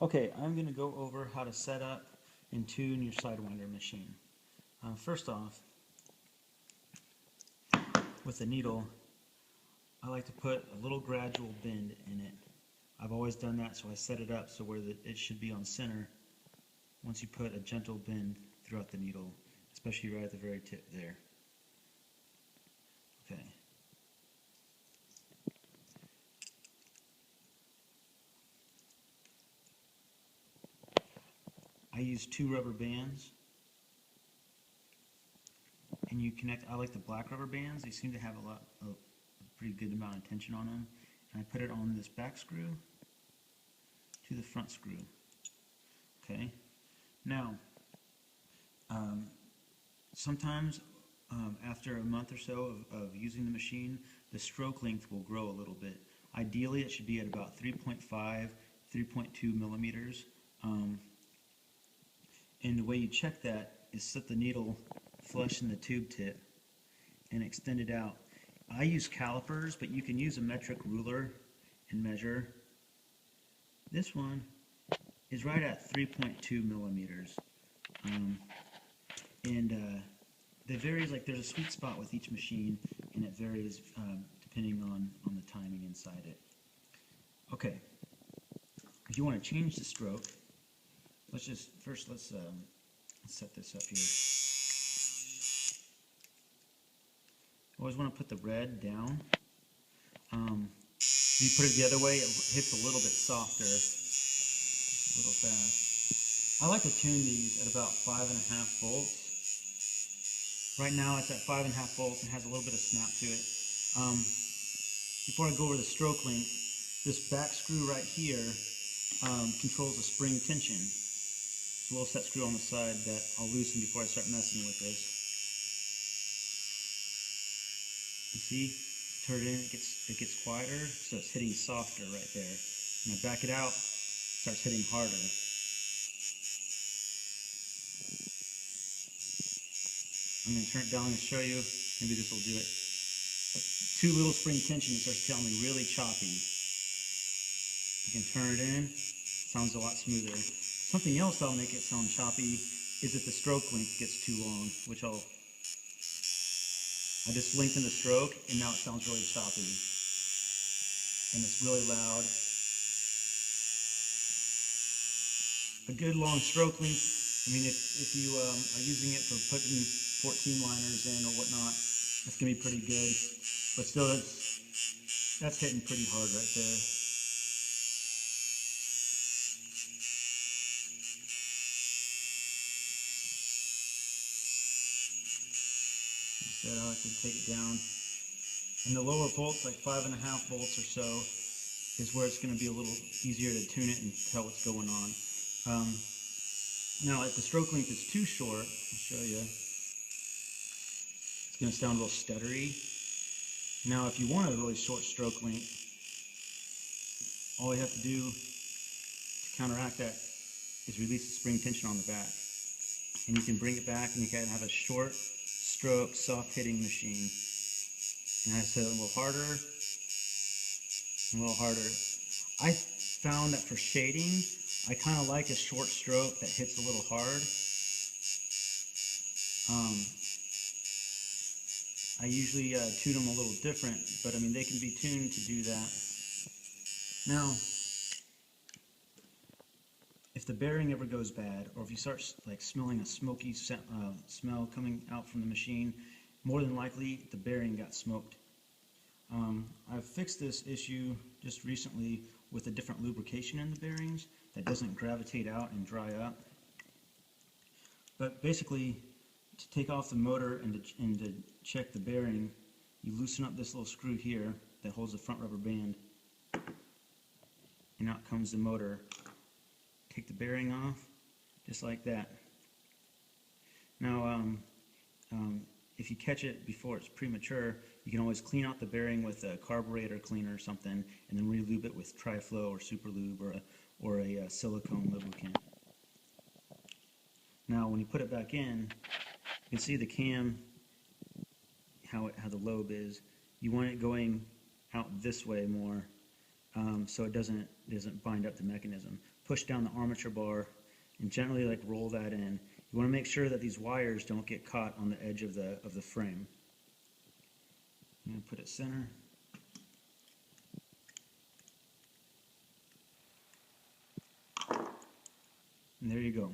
Okay, I'm going to go over how to set up and tune your Sidewinder machine. First off, with the needle, I like to put a little gradual bend in it. I've always done that, so I set it up so where it should be on center once you put a gentle bend throughout the needle, especially right at the very tip there. Okay. I use 2 rubber bands, and you connect. I like the black rubber bands. They seem to have a pretty good amount of tension on them. And I put it on this back screw to the front screw. Okay. Now, sometimes after a month or so of using the machine, the stroke length will grow a little bit. Ideally, it should be at about 3.5, 3.2 millimeters. And the way you check that is set the needle flush in the tube tip and extend it out. I use calipers, but you can use a metric ruler and measure. This one is right at 3.2 millimeters. It varies, like there's a sweet spot with each machine, and it varies depending on the timing inside it. Okay, if you want to change the stroke, let's set this up here. Always want to put the red down. If you put it the other way, it hits a little bit softer, just a little fast. I like to tune these at about 5.5 volts. Right now it's at 5.5 volts and has a little bit of snap to it. Before I go over the stroke length, this back screw right here controls the spring tension. It's a little set screw on the side that I'll loosen before I start messing with this. You see, turn it in, it gets quieter, so it's hitting softer right there. When I back it out, it starts hitting harder. I'm going to turn it down and show you. Maybe this will do it. Too little spring tension, it starts telling me really choppy. I can turn it in, sounds a lot smoother. Something else that'll make it sound choppy is if the stroke length gets too long, which I just lengthen the stroke, and now it sounds really choppy. And it's really loud. A good long stroke length, I mean, if you are using it for putting 14 liners in or whatnot, that's going to be pretty good. But still, that's hitting pretty hard right there. Instead, I like to take it down. And the lower volts, like 5.5 volts or so, is where it's going to be a little easier to tune it and tell what's going on. Now, if the stroke length is too short, I'll show you. It's going to sound a little stuttery. Now, if you want a really short stroke length, all you have to do to counteract that is release the spring tension on the back. And you can bring it back and you can have a short stroke, soft hitting machine. And I said a little harder, a little harder. I found that for shading, I kind of like a short stroke that hits a little hard. I usually tune them a little different, but I mean they can be tuned to do that. Now, if the bearing ever goes bad, or if you start like smelling a smoky smell coming out from the machine, more than likely the bearing got smoked. I've fixed this issue just recently with a different lubrication in the bearings that doesn't gravitate out and dry up. But basically, to take off the motor and to check the bearing, you loosen up this little screw here that holds the front rubber band, and out comes the motor. Take the bearing off, just like that. Now, if you catch it before it's premature, you can always clean out the bearing with a carburetor cleaner or something, and then re-lube it with Tri-Flow or Super Lube or a silicone lubricant. Now, when you put it back in, you can see the cam, how the lobe is. You want it going out this way more, so it doesn't bind up the mechanism. Push down the armature bar and gently like roll that in. You want to make sure that these wires don't get caught on the edge of the frame. I'm going to put it center. And there you go.